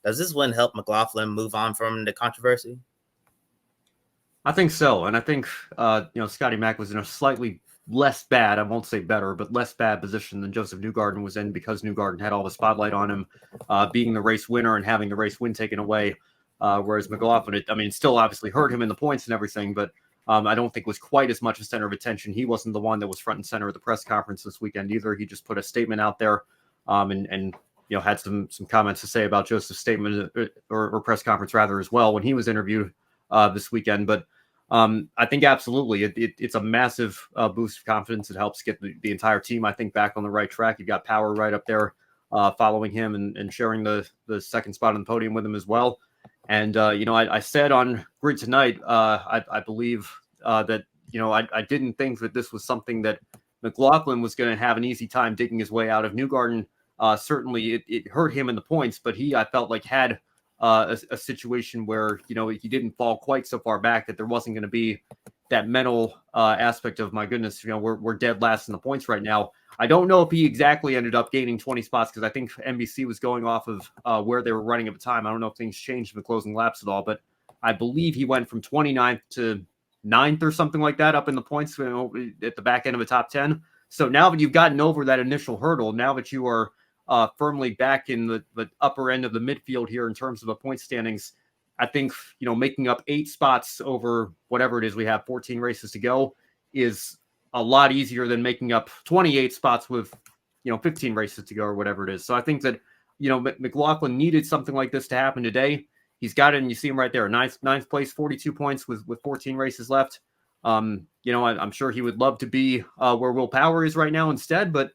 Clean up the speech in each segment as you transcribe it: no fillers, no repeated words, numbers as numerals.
Does this win help McLaughlin move on from the controversy? I think so. And I think, Scotty Mack was in a slightly less bad, I won't say better, but less bad position than Joseph Newgarden was in, because Newgarden had all the spotlight on him, being the race winner and having the race win taken away. Whereas McLaughlin, still obviously hurt him in the points and everything, but I don't think was quite as much a center of attention. He wasn't the one that was front and center at the press conference this weekend either. He just put a statement out there, and had some comments to say about Joseph's statement or press conference rather as well when he was interviewed this weekend. But I think absolutely it's a massive boost of confidence. It helps get the entire team, I think, back on the right track. You've got Power right up there following him and sharing the second spot on the podium with him as well. And, I said on Grid Tonight, I believe that, I didn't think that this was something that McLaughlin was going to have an easy time digging his way out of. Newgarden, certainly it hurt him in the points, but I felt like had a situation where, he didn't fall quite so far back that there wasn't going to be that mental aspect of, my goodness, we're dead last in the points right now. I don't know if he exactly ended up gaining 20 spots, because I think NBC was going off of where they were running at the time. I don't know if things changed in the closing laps at all, but I believe he went from 29th to 9th or something like that up in the points at the back end of the top 10. So now that you've gotten over that initial hurdle, now that you are firmly back in the upper end of the midfield here in terms of the point standings, I think, making up 8 spots over whatever it is we have 14 races to go is a lot easier than making up 28 spots with, 15 races to go or whatever it is. So I think that, McLaughlin needed something like this to happen today. He's got it, and you see him right there, ninth place, 42 points with 14 races left. I'm sure he would love to be where Will Power is right now instead, but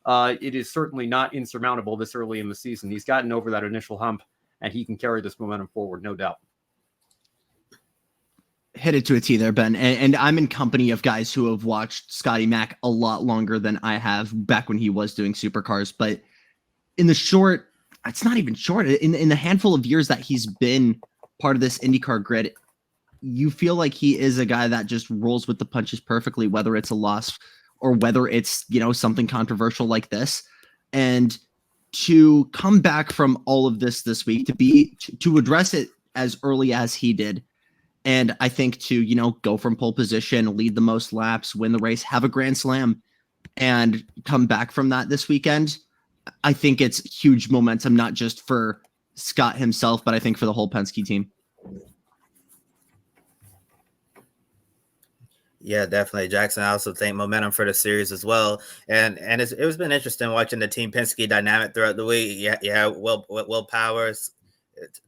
it is certainly not insurmountable this early in the season. He's gotten over that initial hump, and he can carry this momentum forward, no doubt. Hit it to a T there, Ben. And I'm in company of guys who have watched Scotty Mack a lot longer than I have back when he was doing supercars. But in the short, it's not even short, in the handful of years that he's been part of this IndyCar grid, you feel like he is a guy that just rolls with the punches perfectly, whether it's a loss or whether it's, something controversial like this. And to come back from all of this week, to address it as early as he did, and I think to, go from pole position, lead the most laps, win the race, have a grand slam, and come back from that this weekend, I think it's huge momentum, not just for Scott himself, but I think for the whole Penske team. Yeah, definitely, Jackson. I also think momentum for the series as well, and it's been interesting watching the Team Penske dynamic throughout the week. Yeah, Will Powers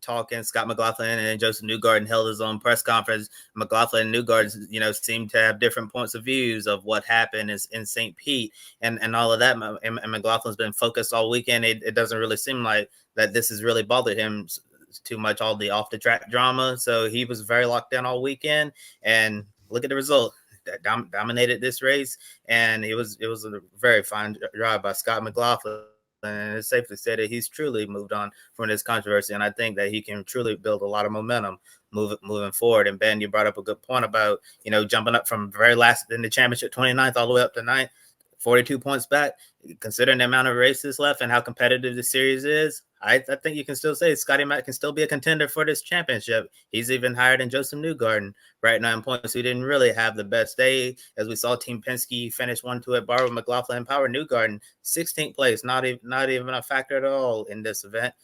talking, Scott McLaughlin and Joseph Newgarden held his own press conference. McLaughlin and Newgarden, seem to have different points of views of what happened in St. Pete and all of that. And McLaughlin's been focused all weekend. It doesn't really seem like that this has really bothered him too much, all the off the track drama. So he was very locked in all weekend, and look at the result. That dominated this race, and it was a very fine drive by Scott McLaughlin. And it's safe to say that he's truly moved on from this controversy, and I think that he can truly build a lot of momentum moving forward. And Ben, you brought up a good point about jumping up from very last in the championship, 29th, all the way up to 9th, 42 points back. Considering the amount of races left and how competitive the series is, I think you can still say Scotty Mack can still be a contender for this championship. He's even higher than Joseph Newgarden right now in points. He didn't really have the best day, as we saw Team Penske finish 1-2 at Barber, McLaughlin and Power. Newgarden 16th place, not even a factor at all in this event.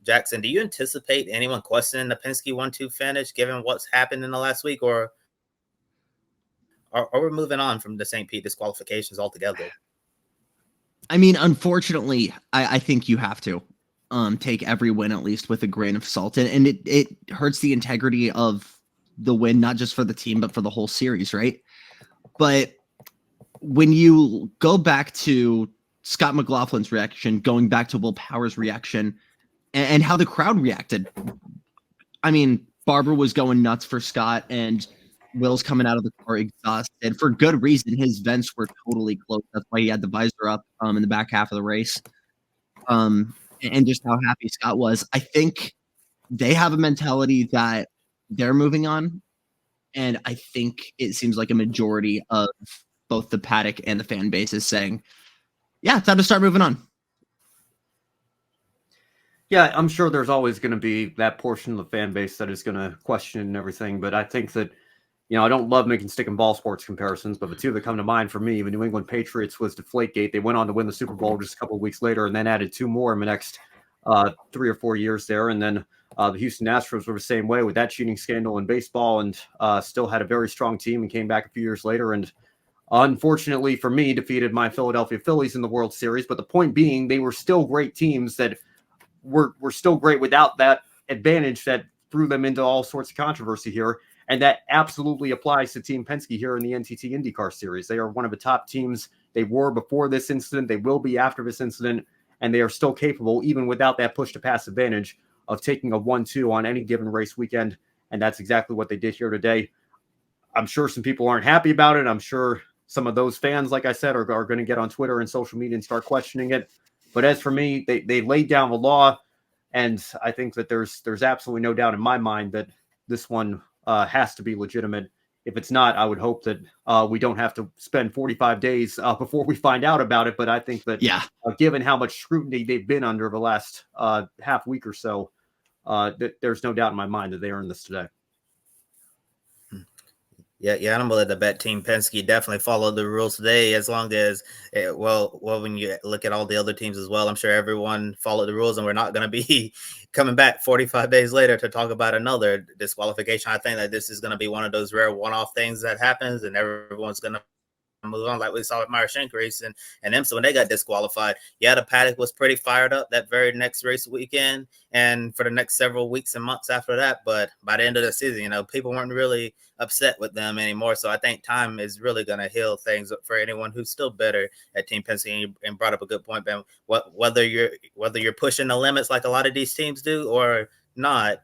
Jackson, do you anticipate anyone questioning the Penske 1-2 finish given what's happened in the last week, or we're moving on from the St. Pete disqualifications altogether? I mean, unfortunately, I think you have to take every win at least with a grain of salt, and it hurts the integrity of the win, not just for the team but for the whole series, right? But when you go back to Scott McLaughlin's reaction, going back to Will Power's reaction, and how the crowd reacted, I mean, Barber was going nuts for Scott, and Will's coming out of the car exhausted for good reason. His vents were totally closed. That's why he had the visor up in the back half of the race. And just how happy Scott was. I think they have a mentality that they're moving on. And I think it seems like a majority of both the paddock and the fan base is saying, yeah, it's time to start moving on. Yeah, I'm sure there's always going to be that portion of the fan base that is going to question and everything, but I think that, I don't love making stick and ball sports comparisons, but the two that come to mind for me, the New England Patriots was Deflategate. They went on to win the Super Bowl just a couple of weeks later and then added two more in the next 3 or 4 years there. And then the Houston Astros were the same way with that cheating scandal in baseball, and still had a very strong team and came back a few years later. And unfortunately for me, defeated my Philadelphia Phillies in the World Series. But the point being, they were still great teams that were still great without that advantage that threw them into all sorts of controversy here. And that absolutely applies to Team Penske here in the NTT IndyCar Series. They are one of the top teams. They were before this incident. They will be after this incident. And they are still capable, even without that push-to-pass advantage, of taking a 1-2 on any given race weekend. And that's exactly what they did here today. I'm sure some people aren't happy about it. I'm sure some of those fans, like I said, are going to get on Twitter and social media and start questioning it. But as for me, they laid down the law. And I think that there's absolutely no doubt in my mind that this one has to be legitimate. If it's not, I would hope that we don't have to spend 45 days before we find out about it. But I think that given how much scrutiny they've been under the last half week or so, that there's no doubt in my mind that they earned this today. Yeah, I'm willing to bet Team Penske definitely followed the rules today, as long as, when you look at all the other teams as well, I'm sure everyone followed the rules, and we're not going to be coming back 45 days later to talk about another disqualification. I think that this is going to be one of those rare one-off things that happens, and everyone's going to move on, like we saw with Marushenko race and IMSA when they got disqualified. Yeah, the paddock was pretty fired up that very next race weekend and for the next several weeks and months after that. But by the end of the season, people weren't really upset with them anymore. So I think time is really going to heal things for anyone who's still better at Team Penske. And brought up a good point, Ben. Whether you're pushing the limits like a lot of these teams do or not,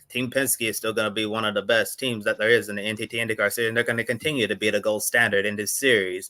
Team Penske is still going to be one of the best teams that there is in the NTT IndyCar series, and they're going to continue to be the gold standard in this series.